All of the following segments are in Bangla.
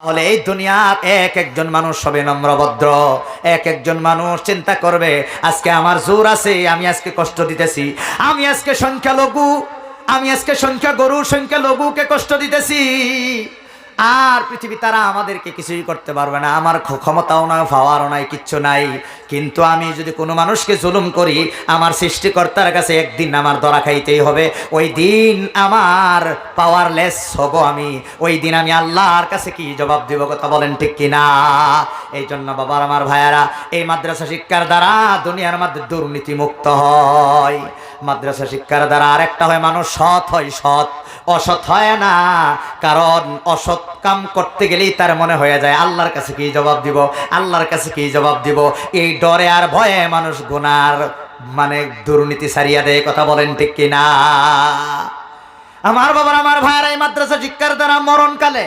তাহলে এই দুনিয়ার এক একজন মানুষ হবে নম্রভদ্র, এক একজন মানুষ চিন্তা করবে আজকে আমার জোর আছে, আমি আজকে কষ্ট দিতেছি, আমি আজকে সংখ্যালঘু, আমি আজকে সংখ্যাগুরু সংখ্যালঘুকে কষ্ট দিতেছি, আর পৃথিবী তারা আমাদেরকে কিছুই করতে পারবে না, আমার ক্ষমতাও নাই, পাওয়ারও নাই, কিচ্ছু নাই। কিন্তু আমি যদি কোনো মানুষকে জুলুম করি, আমার সৃষ্টিকর্তার কাছে একদিন আমার ধরা খাইতেই হবে। ওই দিন আমার পাওয়ারলেস হব, আমি ওই দিন আমি আল্লাহর কাছে কি জবাব দিব? কথা বলেন ঠিক কিনা? এই জন্য বাবার আমার ভাইয়ারা, এই মাদ্রাসা শিক্ষার দ্বারা দুনিয়ার মধ্যে দুর্নীতি মুক্ত হয়। মাদ্রাসা শিক্ষার দ্বারা আরেকটা হয়, মানুষ সৎ হয়, সৎ, অসৎ হয় না। কারণ অসৎ কাম করতে গেলেই তার মনে হয়ে যায় আল্লাহর কাছে কি জবাব দিব, আল্লাহর কাছে কি জবাব দিব। এই ডরে আর ভয়ে মানুষ গুনার দুর্নীতি ছাড়িয়া দেয়। কথা বলেন ঠিক কিনা? আমার বাবার আমার ভাইয়েরা, এই মাদ্রাসা শিক্ষার দ্বারা মরণকালে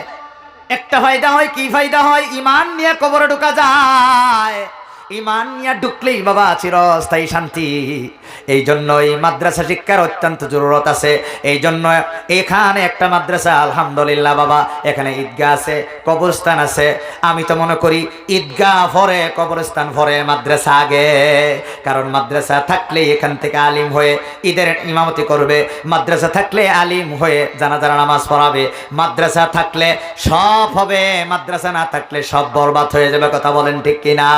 একটা ফায়দা হয়। কি ফায়দা হয়? ইমান নিয়ে কবরে ঢোকা যায়। ইমান নিয়ে ঢুকলেই বাবা চিরস্থায়ী শান্তি। এই জন্য এই মাদ্রাসা শিক্ষার অত্যন্ত জরুরত আছে। এই জন্য এখানে একটা মাদ্রাসা, আলহামদুলিল্লাহ বাবা, এখানে ঈদগাহ আছে, কবরস্থান আছে। আমি তো মনে করি ঈদগাহ পরে, কবরস্থান পরে, মাদ্রাসা আগে। কারণ মাদ্রাসা থাকলে এখান থেকে আলিম হয়ে ঈদের ইমামতি করবে, মাদ্রাসা থাকলে আলিম হয়ে জানাজার নামাজ পড়াবে, মাদ্রাসা থাকলে সব হবে, মাদ্রাসা না থাকলে সব বরবাদ হয়ে যাবে। কথা বলেন ঠিক কিনা?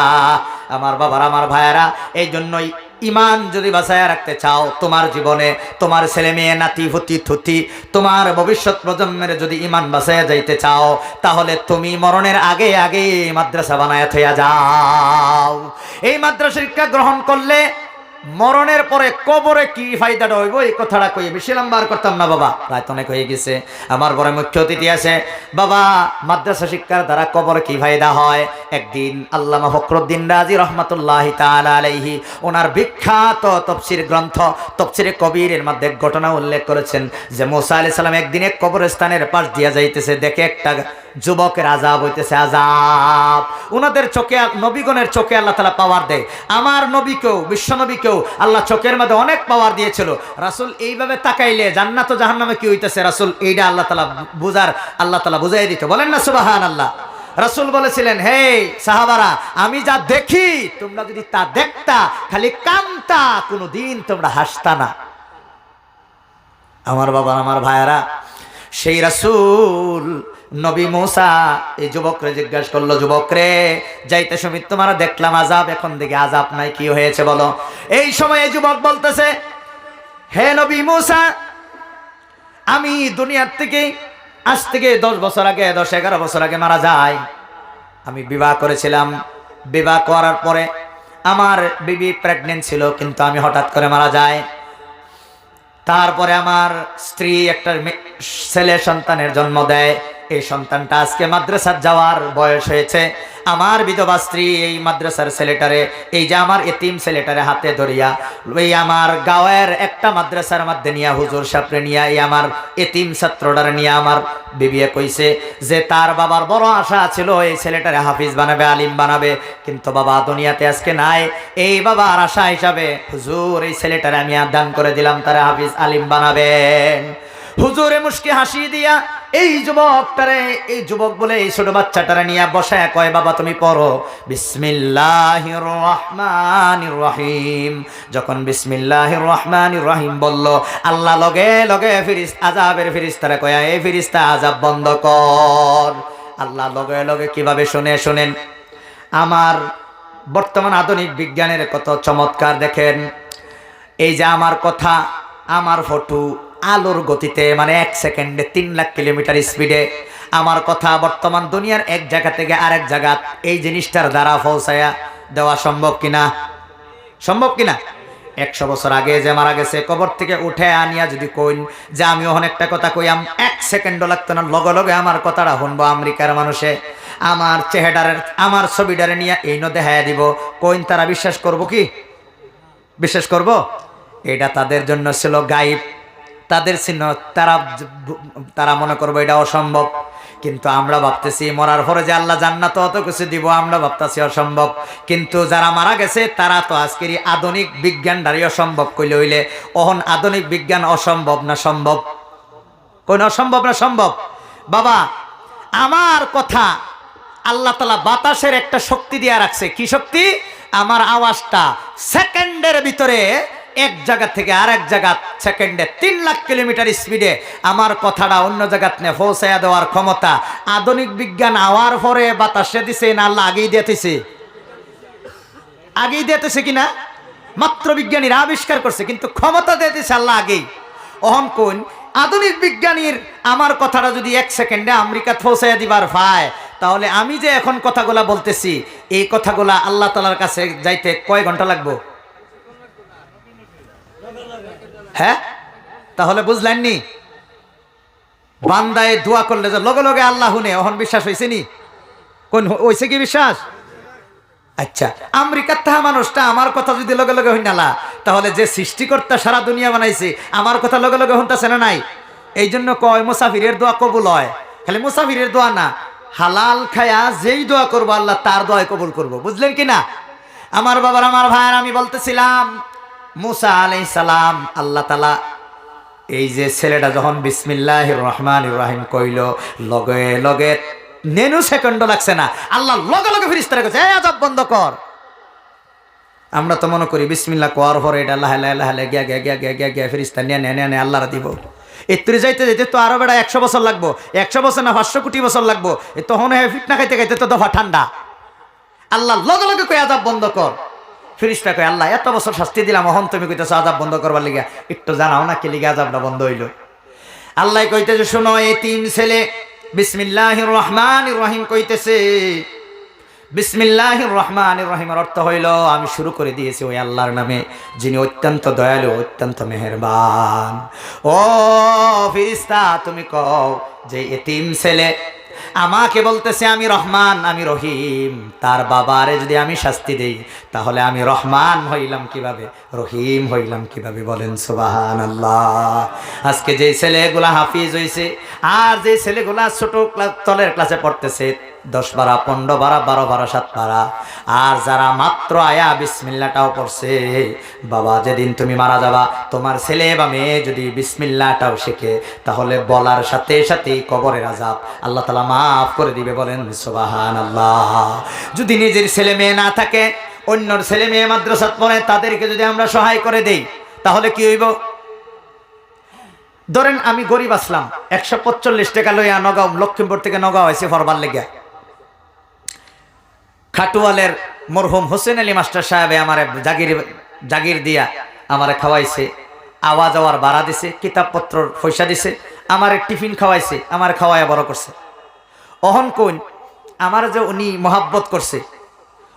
আমার বাবার আমার ভাইয়েরা, এই জন্যই ইমান যদি বাঁচায় রাখতে চাও তোমার জীবনে, তোমার ছেলে মেয়ে নাতি পুতি থুতি, তোমার ভবিষ্যৎ প্রজন্মের যদি ইমান বাঁচায় যাইতে চাও, তাহলে তুমি মরণের আগে আগে মাদ্রাসা বানায় থইয়া যাও। এই মাদ্রাসা শিক্ষা গ্রহণ করলে মরণের পরে কবরে কি ফায়দাটা হইব, এই কথাটা কই বেশি লম্বা করতাম না বাবা, প্রায় তো অনেক হয়ে গেছে। আমার বড় মুখ্য অতিথি আছে বাবা, মাদ্রাসা শিক্ষার দ্বারা কবরে কি ফায়দা হয়। একদিন আল্লামা ফখরুদ্দীন রাজি রহমাতুল্লাহি তাআলা আলাইহি ওনার বিখ্যাত তফসির গ্রন্থ তফসিরে কবিরের মধ্যে ঘটনা উল্লেখ করেছেন যে মুসা আলাইহিস সালাম একদিন এক কবরস্থানের পাশ দিয়া যাইতেছে, দেখে একটা যুবকের আযাব হইতেছে, আযাব। ওনাদের চোখে, নবীগণের চোখে আল্লাহ তাআলা পাওয়ার দেয়। আমার নবীকেও, বিশ্ব নবীকেও আল্লাহ চোখের মধ্যে অনেক পাওয়ার দিয়েছিল। রাসূল এইভাবে তাকাইলে জান্নাত ও জাহান্নামে কি হইতেছে রাসূল এইটা আল্লাহ তাআলা আল্লাহ তাআলা বুঝাই দিত। বলেন না সুবহানাল্লাহ। রাসূল বলেছিলেন, হে সাহাবারা, আমি যা দেখি তোমরা যদি তা দেখতা, খালি কানতা, কোনোদিন তোমরা হাসতা না। আমার বাবা আমার ভাইয়ারা, সেই রাসূল নবী মুসা এই যুবকরে জিজ্ঞাসা করলো, যুবক রে, যাইতে সময় তোমার দেখলাম আযাব, এখন দেখি আযাব নাই, কি হয়েছে বলো। এই সময় এই যুবক বলতেছে, হে নবী মুসা, আমি দুনিয়ার থেকে আজ থেকে 10 বছর আগে, 10-11 বছর আগে মারা যায়। আমি বিবাহ করেছিলাম, বিবাহ করার পরে আমার বিবি প্রেগনেন্ট ছিল, কিন্তু আমি হঠাৎ করে মারা যায়। তারপরে আমার স্ত্রী একটা ছেলে সন্তানের জন্ম দেয়। এই সন্তানটা আজকে মাদ্রাসার যাওয়ার বয়স হয়েছে। আমার বিধবা স্ত্রী এই মাদ্রাসার ছেলেটারে, এই যে আমার এতিম ছেলেটারে হাতে ধরিয়া ওই আমার গাঁয়ের একটা মাদ্রাসার মধ্যে নিয়া, হুজুর সাপড়ে নিয়া, এই আমার এতিম ছাত্রটারে নিয়ে আমার বিবিয়ে কইছে যে তার বাবার বড় আশা ছিল এই ছেলেটারে হাফিজ বানাবে, আলিম বানাবে, কিন্তু বাবা দুনিয়াতে আজকে নাই। এই বাবার আশা হিসাবে হুজুর এই ছেলেটারে আমি দান করে দিলাম, তারা হাফিজ আলিম বানাবেন। হুজুরে মুস্কি হাসি দিয়া এই যুবকটারে, এই যুবক বলে এই ছোট বাচ্চাটারে নিয়ে বসায় কয়, বাবা তুমি পড়ো বিসমিল্লাহির রহমানির রহিম। যখন বিসমিল্লাহির রহমানির রহিম বলল, আল্লাহ লগে লগে আযাবের ফেরেশতারা কয়, এই ফেরেশতা আযাব বন্ধ কর। আল্লাহ লগে লগে কিভাবে শুনেন। আমার বর্তমান আধুনিক বিজ্ঞানের কত চমৎকার দেখেন। এই যে আমার কথা, আমার ফটো আলোর গতিতে, 1 সেকেন্ডে 3 লাখ কিলোমিটার স্পিডে আমার কথা বর্তমান দুনিয়ার এক জায়গা থেকে আরেক জায়গা এই জিনিসটার দ্বারা পৌঁছায়া দেওয়া সম্ভব কিনা? সম্ভব কিনা? 100 বছর আগে যে মারা গেছে, কবর থেকে উঠে আনিয়া যদি কইন যে আমি অনেকটা কথা কইয়াম, 1 সেকেন্ডও লাগতো না, লগে লগে আমার কথাটা শুনবো আমেরিকার মানুষে, আমার চেহারার, আমার ছবিটারে নিয়ে এই দেখাইয়া দিব, কইন তারা বিশ্বাস করব কি? বিশ্বাস করব? এটা তাদের জন্য ছিল গায়েব, তাদের চিহ্ন, তারা মনে করবো এটা অসম্ভব। কিন্তু আমরা ভাবতেছি মরার পরে যে আল্লাহ জান্নাত অত কিছু দিব, আমরা ভাবতেছি অসম্ভব। কিন্তু যারা মারা গেছে তারা তো আজকের আধুনিক বিজ্ঞানটারই অসম্ভব কইলে হইলে, অহন আধুনিক বিজ্ঞান অসম্ভব না সম্ভব? কোন অসম্ভব না সম্ভব? বাবা আমার কথা আল্লাহ তাআলা বাতাসের একটা শক্তি দিয়ে রাখছে। কি শক্তি? আমার আওয়াজটা সেকেন্ডের ভিতরে এক জায়গা থেকে আরেক জায়গা সেকেন্ডে 3 লাখ কিলোমিটার স্পিডে আমার কথাটা অন্য জায়গাতে নিয়ে পৌঁছায়া দেওয়ার ক্ষমতা আধুনিক বিজ্ঞান আওয়ার পরে বাতাসে দিছে না আল্লাহ আগেই দিতেছে? আগেই দিতেছে কিনা? মাত্র বিজ্ঞানীরা আবিষ্কার করছে, কিন্তু ক্ষমতা দিতেছে আল্লাহ আগেই। অহন কোন আধুনিক বিজ্ঞানীর আমার কথাটা যদি 1 সেকেন্ডে আমেরিকা পৌঁছায়া দিবার পায়, তাহলে আমি যে এখন কথাগুলা বলতেছি এই কথাগুলা আল্লাহ তাআলার কাছে যাইতে কয় ঘন্টা লাগবো? হ্যাঁ, তাহলে বুঝলেননি? বান্দায় দোয়া করলে যে লগে লগে আল্লাহ শুনে, অহন বিশ্বাস হয়েছে নি? কোন হয়েছে কি বিশ্বাস? আচ্ছা, আমেরিকার তাহা মানুষটা আমার কথা যদি লগে লগে হই নালা, তাহলে যে সৃষ্টিকর্তা সারা দুনিয়া বানাইছে আমার কথা লগে লগে শুনতেছে না নাই? এই জন্য কয় মুসাফিরের দোয়া কবুল হয়। খালি মুসাফিরের দোয়া না, হালাল খায়া যেই দোয়া করবো আল্লাহ তার দোয়া কবুল করবো। বুঝলেন কি না? আমার বাবার আমার ভাইয়ের, আমি বলতেছিলাম মুসা আলাইহিস সালাম আল্লাহ তাআলা এই যে ছেলেটা যখন বিসমিল্লাহির রহমানির রহিম কইল, লগে লগে নেনু সেকেন্ড লাগছে না, আল্লাহ লগে লগে ফেরেশতারে কইছে এই আযাব বন্ধ কর। আমরা তো মনে করি বিসমিল্লাহ কোয়ার পরে এটা লাহে লাহে লাহে গিয়া গিয়া গিয়া গিয়া গিয়া গিয়া ফেরেশতা নিয়ে আল্লাহরা দিব। এত্তরে যাইতে যাইতে তো আরো বেড়া 100 বছর লাগবো, 100 বছর না 500 কোটি বছর লাগবো। তখন ফিটনা খাইতে খাইতে তো দফা ঠান্ডা। আল্লাহ লগে লগে কই আযাব বন্ধ কর। ফেরেশতা কয় আল্লাহ এত বছর শাস্তি দিলাম, এখন তুমি কইতেছো আযাব বন্ধ করবার লিগা, একটু জানাও না কি লিগা আযাবটা বন্ধ হইল। আল্লাহ কইতেছে শোনো, এই 3 ছেলে বিসমিল্লাহির রহমানির রহিম কইতেছে। বিসমিল্লাহির রহমানির রহিমের অর্থ হইল আমি শুরু করে দিয়েছি ওই আল্লাহর নামে যিনি অত্যন্ত দয়ালু, অত্যন্ত মেহেরবান। ও ফেরেশতা তুমি কও যে এতিম ছেলে আমাকে বলতেছে আমি রহমান আমি রহিম, তার বাবারে যদি আমি শাস্তি দেই তাহলে আমি রহমান হইলাম কিভাবে, রহিম হইলাম কিভাবে? বলেন সুবহানাল্লাহ। আজকে যে ছেলেগুলা হাফিজ হইছে আর যে ছেলেগুলা ছোট তলের ক্লাসে পড়তেছে 10 পারা 15 পারা 12 পারা 7 পারা, আর যারা মাত্র আয়া বিসমিল্লাহটাও পড়ছে, বাবা যেদিন তুমি মারা যাবা তোমার ছেলে বা মেয়ে যদি বিসমিল্লাহটাও শেখে তাহলে বলার সাথে সাথেই কবরের আযাব আল্লাহ তাআলা মাফ করে দিবে। বলেন সুবহানাল্লাহ। যদি নিজের ছেলে মেয়ে না থাকে, অন্যর ছেলে মেয়ে মাদ্রাসাত পড়ে, তাদেরকে যদি আমরা সহায় করে দেই তাহলে কি হইব? ধরেন আমি গরিব আসলাম, 145 টাকা লইয়া নগাঁও লক্ষ্মীপুর থেকে নগাঁও হয়েছে ফরবার লেগে। খাটুয়ালের মরহুম হোসেন আলী মাস্টার সাহেবে আমার জাগির দিয়া আমারে খাওয়াইছে, আওয়া যাওয়ার ভাড়া দিছে, কিতাবপত্র পয়সা দিছে, আমার টিফিন খাওয়াইছে, আমার খাওয়াইয়া বড় করছে। অহন কোন আমার যে উনি মহাব্বত করছে,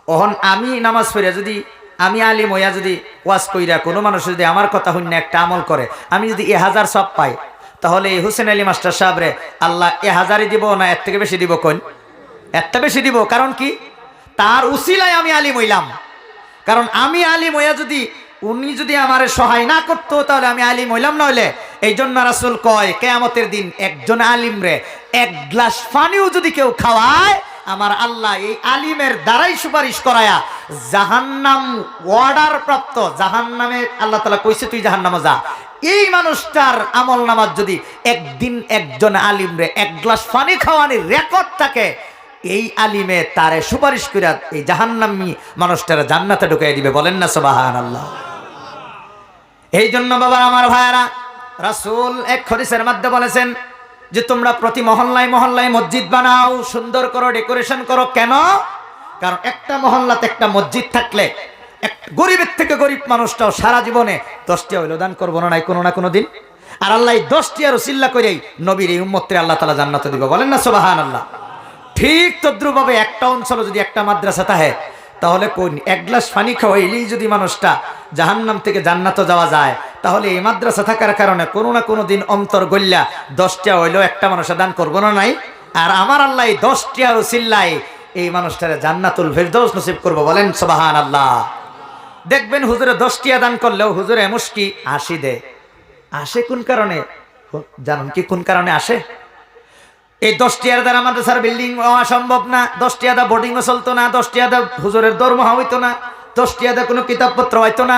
অহন আমি নামাজ পড়িয়া যদি আমি আলিম হইয়া যদি ওয়াজ কইরা কোনো মানুষ যদি আমার কথা শুনে একটা আমল করে, আমি যদি 1000 সব পাই, তাহলে এই হোসেন আলী মাস্টার সাহেবরে আল্লাহ 1000ই দিব না এর থেকে বেশি দিব? কোন এরটা বেশি দিব। কারণ কি? তার উসিলায় আমি আলিম হইলাম। কারণ আমি আলিম হইয়া যদি উনি যদি আমার সহায় না করতো তাহলে আমি আলিম হইলাম না। হইলে এই জন্য রাসূল কয় কিয়ামতের দিন একজন আলিম রে 1 গ্লাস পানিও যদি কেউ খাওয়ায়, আমার আল্লাহ এই আলিমের দ্বারাই সুপারিশ করায়া জাহান্নাম অর্ডার প্রাপ্ত জাহান্নামে আল্লাহ তাআলা কইছে তুই জাহান্নামে যা, এই মানুষটার আমল নামাজ যদি একদিন একজন আলিম রে 1 গ্লাস পানি খাওয়ানোর রেকর্ড থাকে, এই আলিমে তারে সুপারিশ করে এই জাহান্নামী মানুষটারা জান্নাতে ঢুকাই দিবে। বলেন না সুবহানাল্লাহ। এই জন্য বাবা আমার ভাইয়ারা, রাসূল এক হাদিসের মধ্যে বলেছেন যে তোমরা প্রতি মহল্লায় মহল্লায় মসজিদ বানাও, সুন্দর করো, ডেকোরেশন করো। কেন? কারণ একটা মহল্লাতে একটা মসজিদ থাকলে এক গরিবের থেকে গরিব মানুষটাও সারা জীবনে 10টি হইলো দান করবো না নাই কোনো না কোনো দিন। আর আল্লাহ 10টি আর উসিল্লা করেই নবীর এই উম্মতরে আল্লাহ তাআলা জান্নাতে দিবে। বলেন না সুবহানাল্লাহ। ঠিক তদ্রুপভাবে একটা অঞ্চলে যদি একটা মাদ্রাসা থাকে, তাহলে কোন 1 গ্লাস পানি খাওয়াইলেই যদি মানুষটা জাহান্নাম থেকে জান্নাতে যাওয়া যায়, তাহলে এই মাদ্রাসা থাকার কারণে কোনো না কোনো দিন অন্তর গল্লা 10টা হইলেও একটা মানুষের দান করবো না নাই। আর আমার আল্লাহ 10টি আর উসিল্লায় এই মানুষটারে জান্নাতুল ফেরদৌস নসিব করবো। বলেন সুবহানাল্লাহ। দেখবেন হুজুরে 10টি দান করলেও হুজুরে মুশকি হাসি দেয়। আসে কোন কারণে জানেন কি? কোন কারণে আসে? এই 10টি দ্বারা মাদ্রাসার বিল্ডিং হওয়া সম্ভব না, 10টি বোর্ডিংও চলতো না, 10টি হুজুরের দরমহা হইতো না, 10টি কোনো কিতাবপত্র হইতো না।